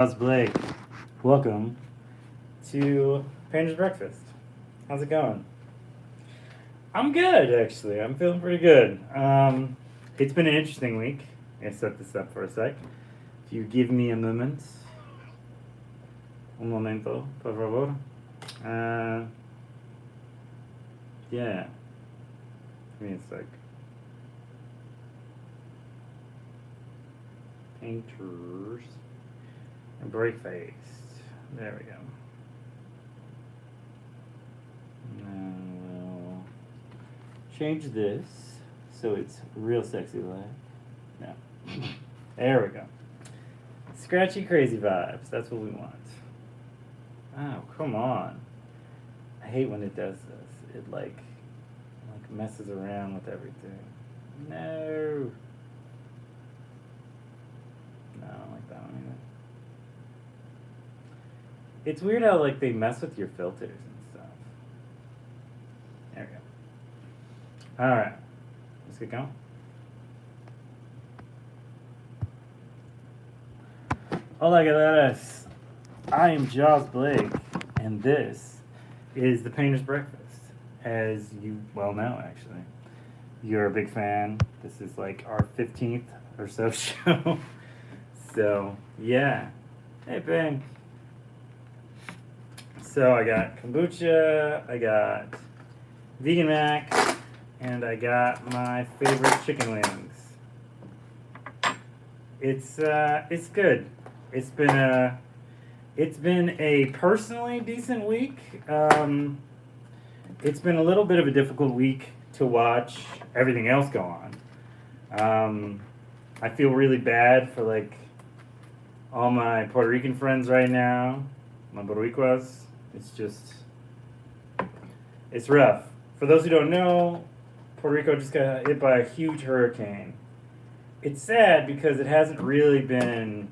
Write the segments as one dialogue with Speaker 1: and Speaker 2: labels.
Speaker 1: How's Blake? Welcome to Painter's Breakfast. How's it going? I'm good, actually. I'm feeling pretty good. It's been an interesting week. I set this up for a sec. If you give me a moment, un momento, por favor. Uh, yeah, give me a sec. Painters and Breakfast. There we go. Now we'll change this so it's real sexy like. No. There we go. Scratchy crazy vibes. That's what we want. Oh, come on. I hate when it does this. It like messes around with everything. No. No, I don't like that one either. It's weird how like they mess with your filters and stuff. There we go. Alright. Let's get going. Hola, galeras. I am Jaws Blake, and this is the Painter's Breakfast. As you well know, actually. You're a big fan. This is like our 15th or so show. So, yeah. Hey, Ben. So, I got kombucha, I got vegan mac, and I got my favorite chicken wings. It's good. It's been a personally decent week. It's been a little bit of a difficult week to watch everything else go on. I feel really bad for like all my Puerto Rican friends right now, my Boricuas. It's rough. For those who don't know, Puerto Rico just got hit by a huge hurricane. It's sad because it hasn't really been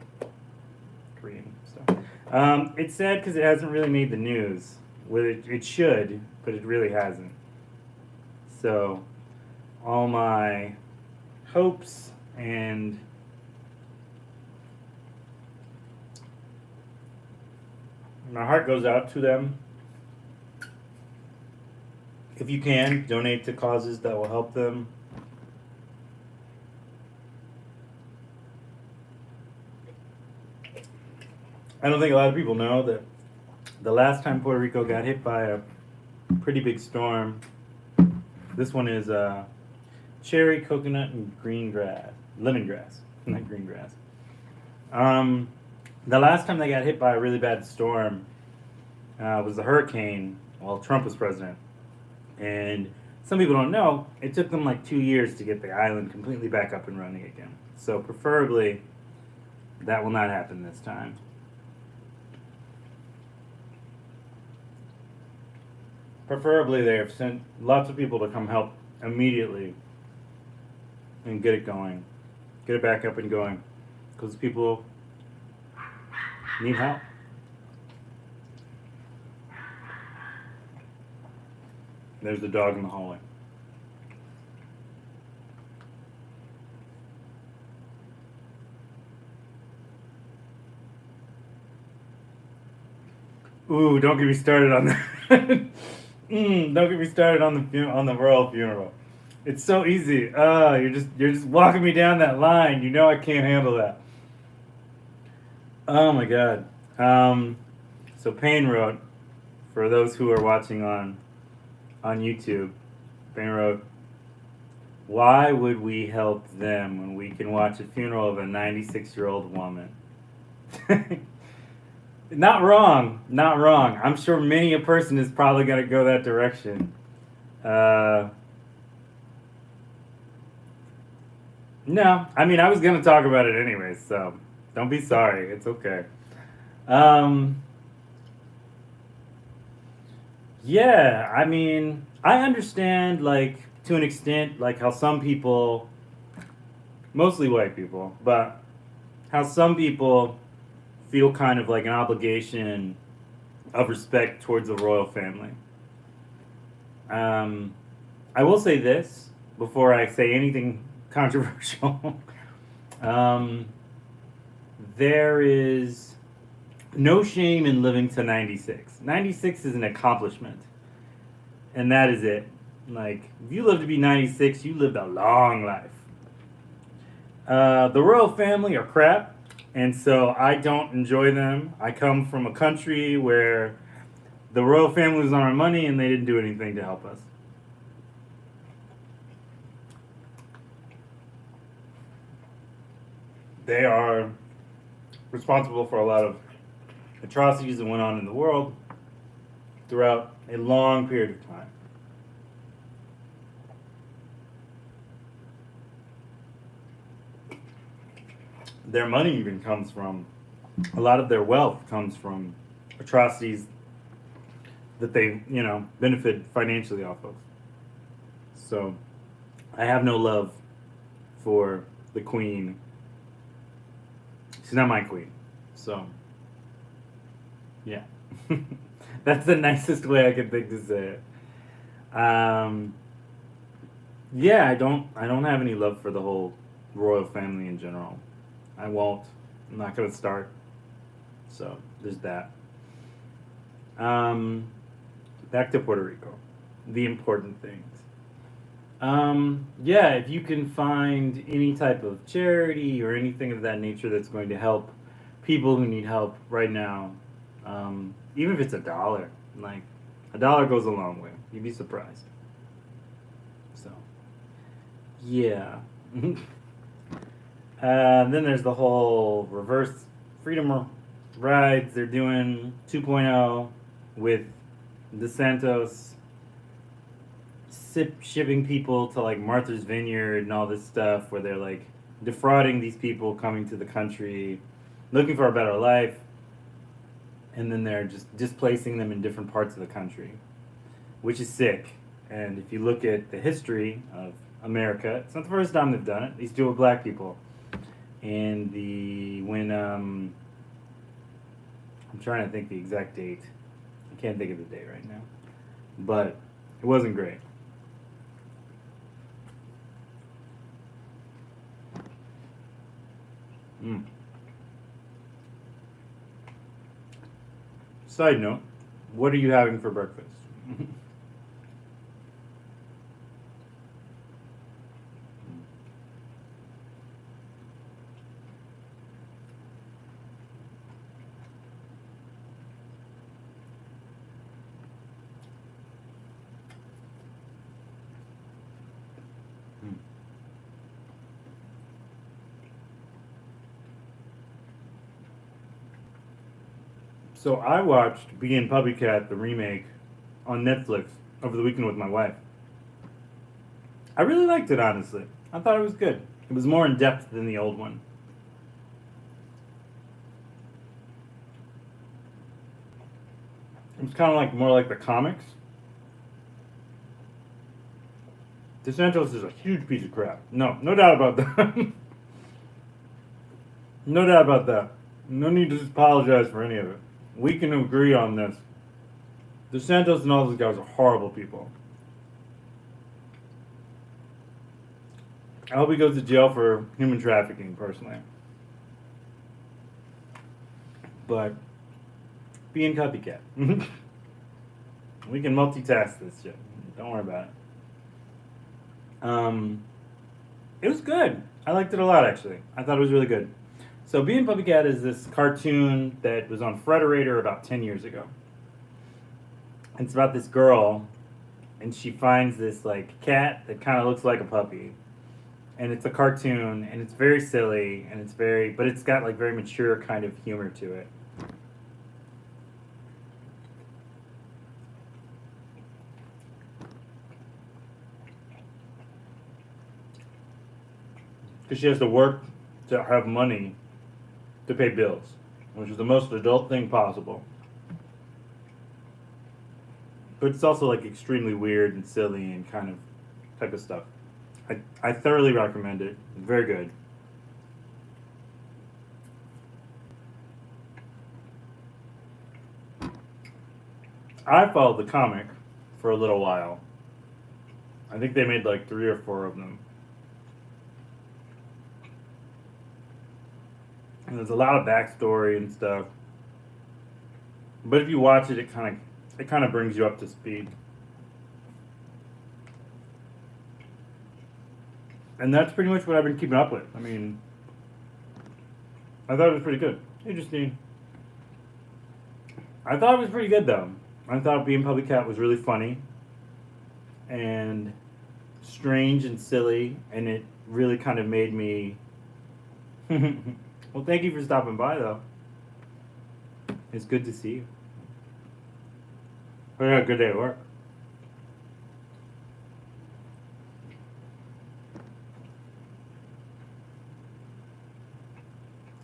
Speaker 1: green. So, it's sad because it hasn't really made the news. Well, it should, but it really hasn't. So, all my hopes and my heart goes out to them. If you can, donate to causes that will help them. I don't think a lot of people know that the last time Puerto Rico got hit by a pretty big storm, this one is cherry, coconut, and green grass. Lemongrass, not green grass. The last time they got hit by a really bad storm was a hurricane while Trump was president. And some people don't know, it took them like 2 years to get the island completely back up and running again. So preferably, that will not happen this time. Preferably, they have sent lots of people to come help immediately and get it going. Get it back up and going. Because people need help. There's the dog in the hallway. Ooh, don't get me started on that. Don't get me started on the royal funeral. It's so easy. You're just walking me down that line. You know I can't handle that. Oh my god. So Payne wrote, for those who are watching on YouTube, Payne wrote, "Why would we help them when we can watch a funeral of a 96-year-old woman?" Not wrong, not wrong. I'm sure many a person is probably going to go that direction. No, I mean, I was going to talk about it anyway, so don't be sorry. It's okay. Yeah, I mean, I understand, like, to an extent, like, how some people, mostly white people, but how some people feel kind of like an obligation of respect towards the royal family. I will say this before I say anything controversial. There is No shame in living to 96. 96 is an accomplishment, and that is it. Like, if you live to be 96, you lived a long life. The royal family are crap, and so I don't enjoy them. I come from a country where the royal family was on our money and they didn't do anything to help us. They are responsible for a lot of atrocities that went on in the world throughout a long period of time. Their money even comes from, a lot of their wealth comes from atrocities that they, benefit financially off of. So I have no love for the queen. She's not my queen. So, yeah. That's the nicest way I can think to say it. Yeah, I don't have any love for the whole royal family in general. I won't. I'm not gonna start. So there's that. Um, Back to Puerto Rico. The important things. Yeah, if you can find any type of charity or anything of that nature that's going to help people who need help right now, even if it's like a dollar goes a long way. You'd be surprised. So, yeah. Then there's the whole reverse freedom rides. They're doing 2.0 with DeSantos shipping people to like Martha's Vineyard and all this stuff where they're like defrauding these people coming to the country looking for a better life, and then they're just displacing them in different parts of the country, which is sick. And if you look at the history of America, it's not the first time they've done it. These do it with black people. And I'm trying to think the exact date. I can't think of the date right now. But it wasn't great. Mm. Side note, what are you having for breakfast? Mm. So I watched Being Puppycat, the remake, on Netflix over the weekend with my wife. I really liked it, honestly. I thought it was good. It was more in depth than the old one. It was kind of like more like the comics. DeSantos is a huge piece of crap. No doubt about that. No doubt about that. No need to apologize for any of it. We can agree on this. DeSantos and all those guys are horrible people. I hope he goes to jail for human trafficking, personally. But being copycat. We can multitask this shit. Don't worry about it. It was good. I liked it a lot, actually. I thought it was really good. So, Being Puppycat is this cartoon that was on Frederator about 10 years ago. It's about this girl, and she finds this like cat that kind of looks like a puppy, and it's a cartoon, and it's very silly, and but it's got like very mature kind of humor to it. Because she has to work to have money to pay bills, which is the most adult thing possible. But it's also like extremely weird and silly and kind of type of stuff. I thoroughly recommend it. Very good. I followed the comic for a little while. I think they made like 3 or 4 of them. And there's a lot of backstory and stuff. But if you watch it, it kind of brings you up to speed. And that's pretty much what I've been keeping up with. I mean, I thought it was pretty good. Interesting. I thought it was pretty good though. I thought Being Public Cat was really funny and strange and silly, and it really kind of made me. Well, thank you for stopping by though. It's good to see you. Hope you had a good day at work.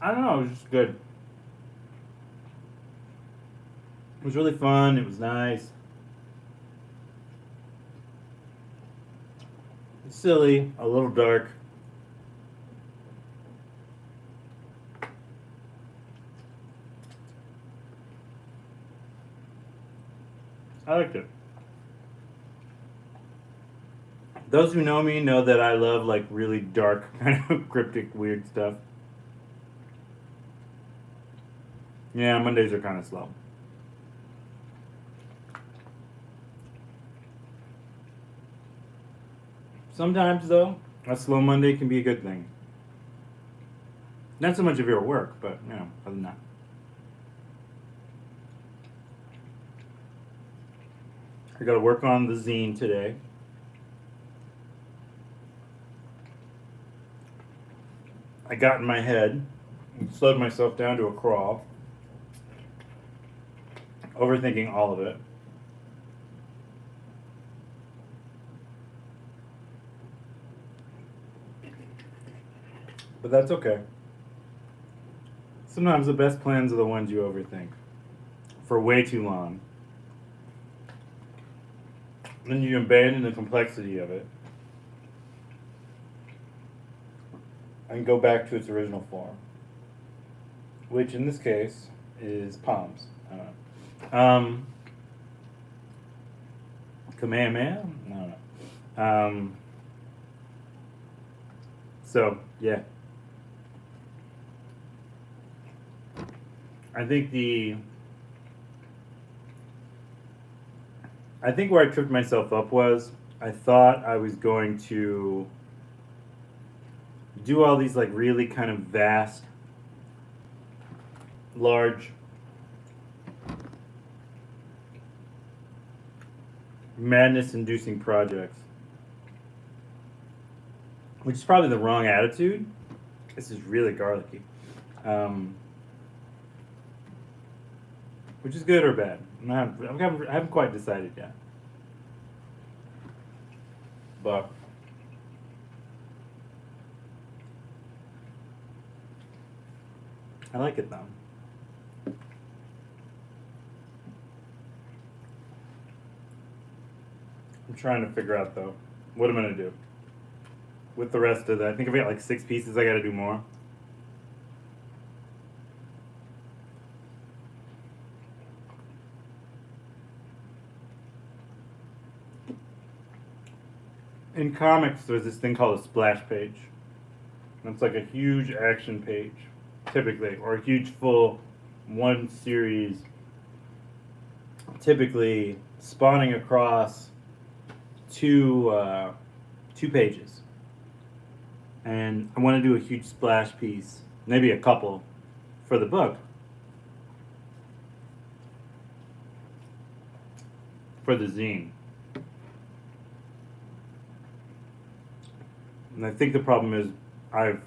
Speaker 1: I don't know, it was just good. It was really fun, it was nice. It's silly, a little dark. I liked it. Those who know me know that I love like really dark, kind of cryptic, weird stuff. Yeah, Mondays are kind of slow. Sometimes, though, a slow Monday can be a good thing. Not so much of your work, but, you know, other than that. I gotta work on the zine today. I got in my head and slowed myself down to a crawl, overthinking all of it. But that's okay. Sometimes the best plans are the ones you overthink for way too long. Then you abandon the complexity of it and go back to its original form, which in this case is palms. I don't know. Kamehameha? No. So, yeah. I think where I tripped myself up was I thought I was going to do all these like really kind of vast, large, madness-inducing projects, which is probably the wrong attitude. This is really garlicky. Which is good or bad. I haven't quite decided yet. But I like it though. I'm trying to figure out though what I'm gonna do with the rest of that. I think I've got like 6 pieces. I gotta do more. In comics, there's this thing called a splash page. And it's like a huge action page, typically, or a huge full one series, typically spawning across two pages. And I want to do a huge splash piece, maybe a couple, for the book. For the zine. And I think the problem is I've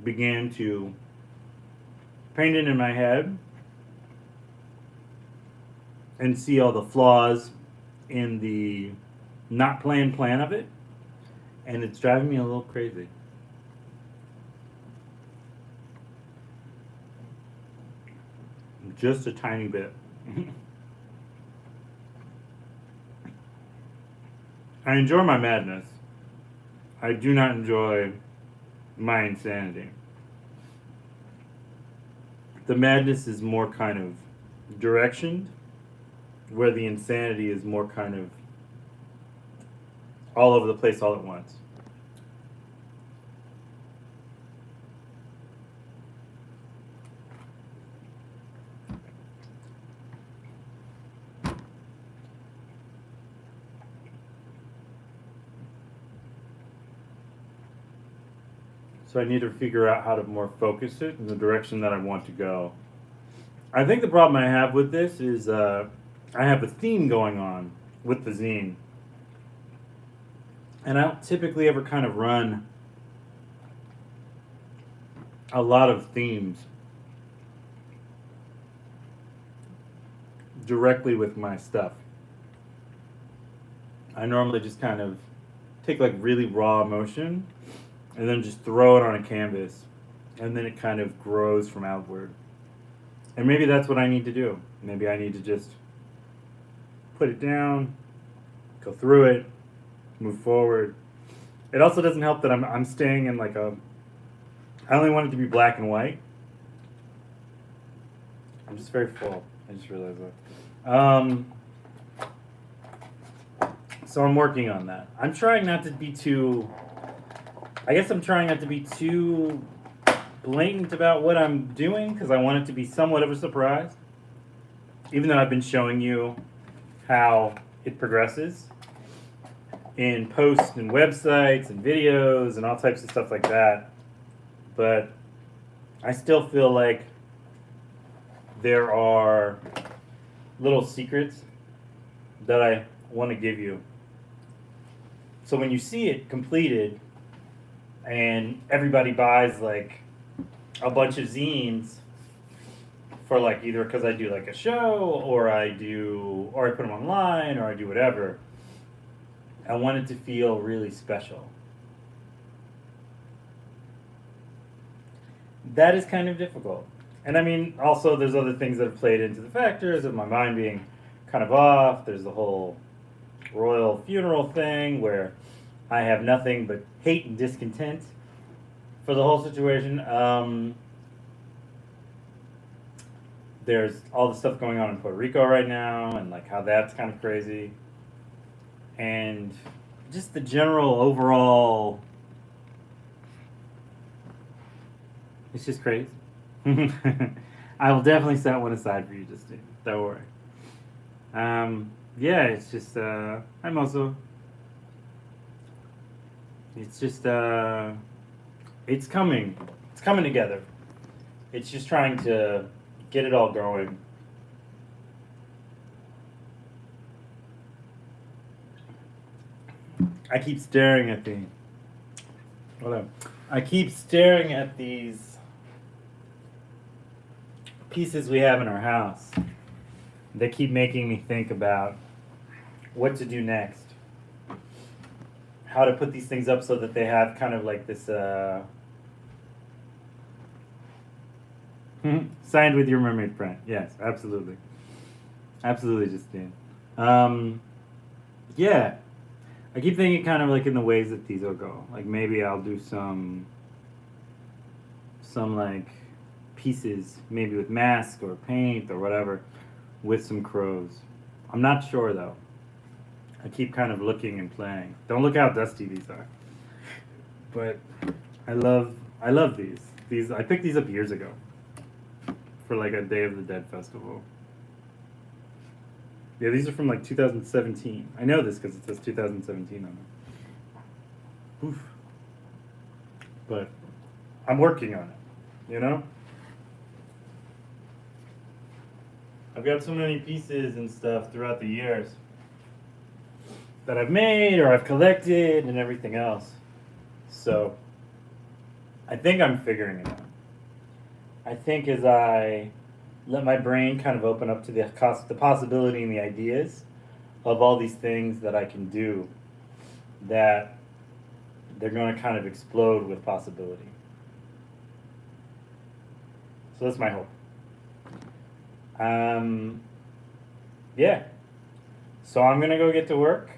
Speaker 1: began to paint it in my head and see all the flaws in the not planned plan of it, and it's driving me a little crazy. Just a tiny bit. I enjoy my madness. I do not enjoy my insanity. The madness is more kind of directioned, where the insanity is more kind of all over the place all at once. So I need to figure out how to more focus it in the direction that I want to go. I think the problem I have with this is I have a theme going on with the zine. And I don't typically ever kind of run a lot of themes directly with my stuff. I normally just kind of take like really raw emotion and then just throw it on a canvas, and then it kind of grows from outward. And maybe that's what I need to do. Maybe I need to just put it down, go through it, move forward. It also doesn't help that I'm staying in like a, I only want it to be black and white. I'm just very full. I just realized that. So I'm working on that. I'm trying not to be too, I guess I'm trying not to be too blatant about what I'm doing because I want it to be somewhat of a surprise. Even though I've been showing you how it progresses in posts and websites and videos and all types of stuff like that. But I still feel like there are little secrets that I want to give you. So when you see it completed and everybody buys like a bunch of zines for like either because I do like a show or I put them online or I do whatever, I want it to feel really special. That is kind of difficult. And I mean, also there's other things that have played into the factors of my mind being kind of off. There's the whole royal funeral thing where I have nothing but hate and discontent for the whole situation. There's all the stuff going on in Puerto Rico right now and like how that's kind of crazy. And just the general overall, it's just crazy. I will definitely set one aside for you, Justine. Don't worry. Yeah, it's just, I'm also, it's just, it's coming together. It's just trying to get it all going. I keep staring at these pieces we have in our house. They keep making me think about what to do next. How to put these things up so that they have kind of like this signed with your mermaid friend. Yes, absolutely. Absolutely, Justine. Yeah. I keep thinking kind of like in the ways that these will go. Like maybe I'll do some like pieces, maybe with mask or paint or whatever, with some crows. I'm not sure though. I keep kind of looking and playing. Don't look how dusty these are. But I love these. I picked these up years ago for like a Day of the Dead festival. Yeah, these are from like 2017. I know this because it says 2017 on them. Oof. But I'm working on it, you know? I've got so many pieces and stuff throughout the years that I've made or I've collected and everything else. So I think I'm figuring it out. I think as I let my brain kind of open up to the possibility and the ideas of all these things that I can do, that they're going to kind of explode with possibility. So that's my hope. Yeah. So I'm going to go get to work.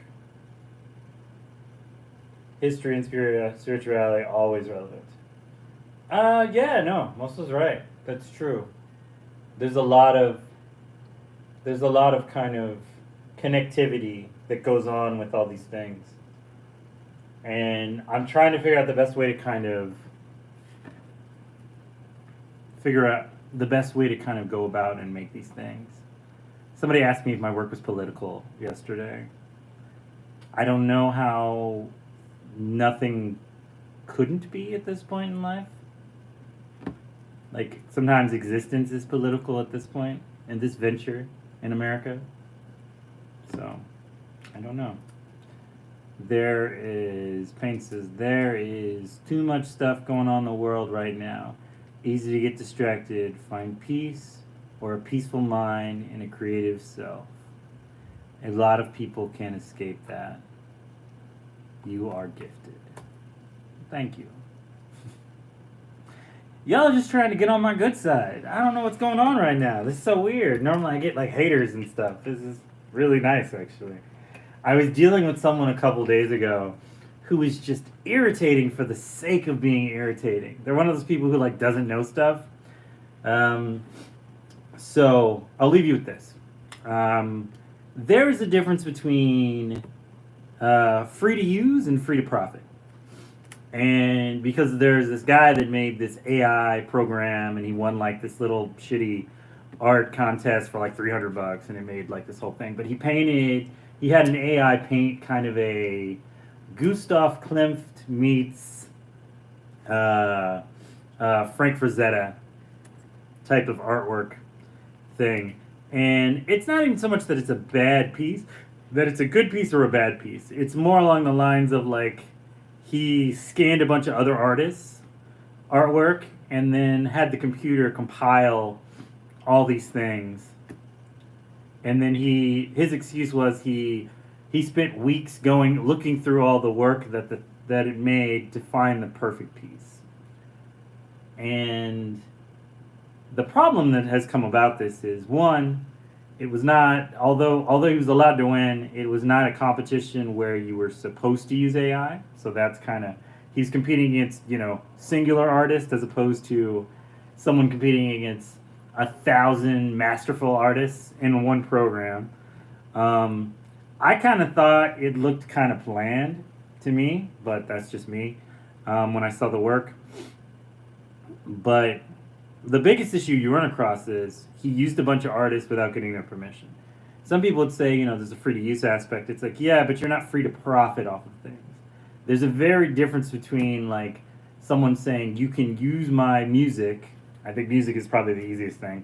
Speaker 1: History and spirituality, always relevant. Yeah, no, Mosa's right. That's true. There's a lot of kind of connectivity that goes on with all these things. And I'm trying to figure out the best way to kind of go about and make these things. Somebody asked me if my work was political yesterday. I don't know how nothing couldn't be at this point in life. Like, sometimes existence is political at this point in this venture in America. So, I don't know. Payne says, there is too much stuff going on in the world right now. Easy to get distracted. Find peace or a peaceful mind and a creative self. A lot of people can't escape that. You are gifted. Thank you. Y'all are just trying to get on my good side. I don't know what's going on right now. This is so weird. Normally I get like haters and stuff. This is really nice, actually. I was dealing with someone a couple days ago who was just irritating for the sake of being irritating. They're one of those people who like doesn't know stuff. So I'll leave you with this. There is a difference between free to use and free to profit. And because there's this guy that made this AI program and he won like this little shitty art contest for like $300 and it made like this whole thing. But he had an AI paint kind of a Gustav Klimt meets Frank Frazetta type of artwork thing. And it's not even so much that it's a bad piece, that it's a good piece or a bad piece. It's more along the lines of like, he scanned a bunch of other artists' artwork and then had the computer compile all these things. And then his excuse was he spent weeks looking through all the work that it made to find the perfect piece. And the problem that has come about this is, one, it was not, although he was allowed to win, it was not a competition where you were supposed to use AI. So that's kind of, he's competing against, singular artists as opposed to someone competing against 1,000 masterful artists in one program. I kind of thought it looked kind of planned to me, but that's just me when I saw the work. But the biggest issue you run across is he used a bunch of artists without getting their permission. Some people would say, there's a free to use aspect. It's like, yeah, but you're not free to profit off of things. There's a very difference between like someone saying you can use my music. I think music is probably the easiest thing.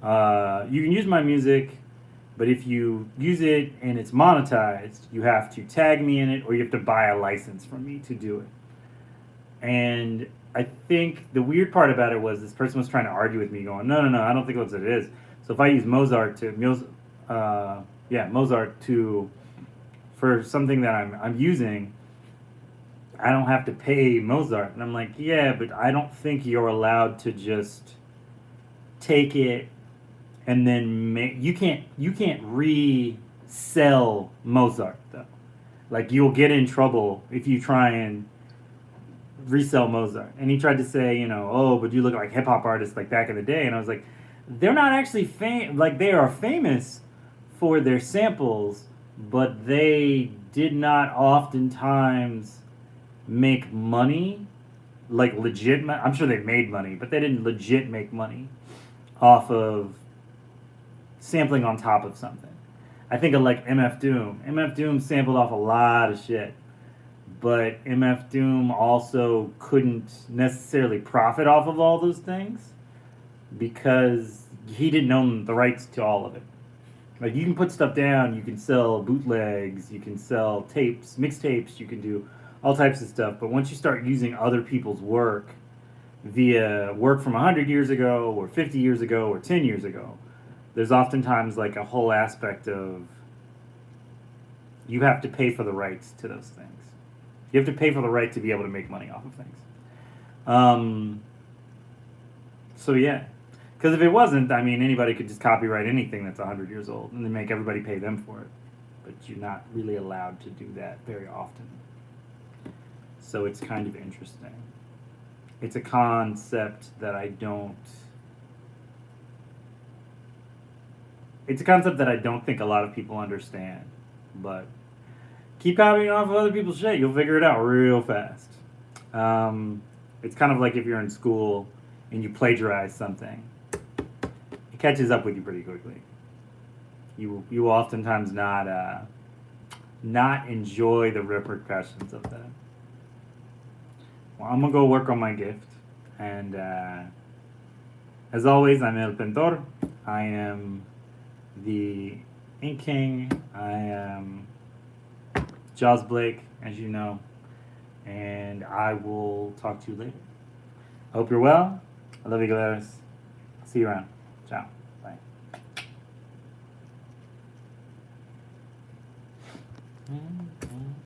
Speaker 1: You can use my music, but if you use it and it's monetized, you have to tag me in it or you have to buy a license from me to do it. And I think the weird part about it was this person was trying to argue with me going, no, I don't think that's what it is. So if I use Mozart for something that I'm using, I don't have to pay Mozart. And I'm like, yeah, but I don't think you're allowed to just take it and then you can't resell Mozart though. Like you'll get in trouble if you try and resell Mozart. And he tried to say, but you look like hip hop artists like back in the day. And I was like, they're not actually they are famous for their samples, but they did not oftentimes make money, like legit. I'm sure they made money, but they didn't legit make money off of sampling on top of something. I think of like MF Doom. MF Doom sampled off a lot of shit, but MF Doom also couldn't necessarily profit off of all those things because he didn't own the rights to all of it. Like you can put stuff down, you can sell bootlegs, you can sell tapes, mixtapes, you can do all types of stuff. But once you start using other people's work via work from 100 years ago or 50 years ago or 10 years ago, there's oftentimes like a whole aspect of you have to pay for the rights to those things. You have to pay for the right to be able to make money off of things. So yeah. Because if it wasn't, anybody could just copyright anything that's 100 years old and then make everybody pay them for it. But you're not really allowed to do that very often. So it's kind of interesting. It's a concept that I don't think a lot of people understand. But keep copying off of other people's shit. You'll figure it out real fast. It's kind of like if you're in school and you plagiarize something. It catches up with you pretty quickly. You will oftentimes not enjoy the repercussions of that. Well, I'm gonna go work on my gift. And as always, I'm El Pintor. I am the Ink King. I am Jaws Blake, as you know. And I will talk to you later. I hope you're well. I love you, Gladys. See you around. Ciao. Bye.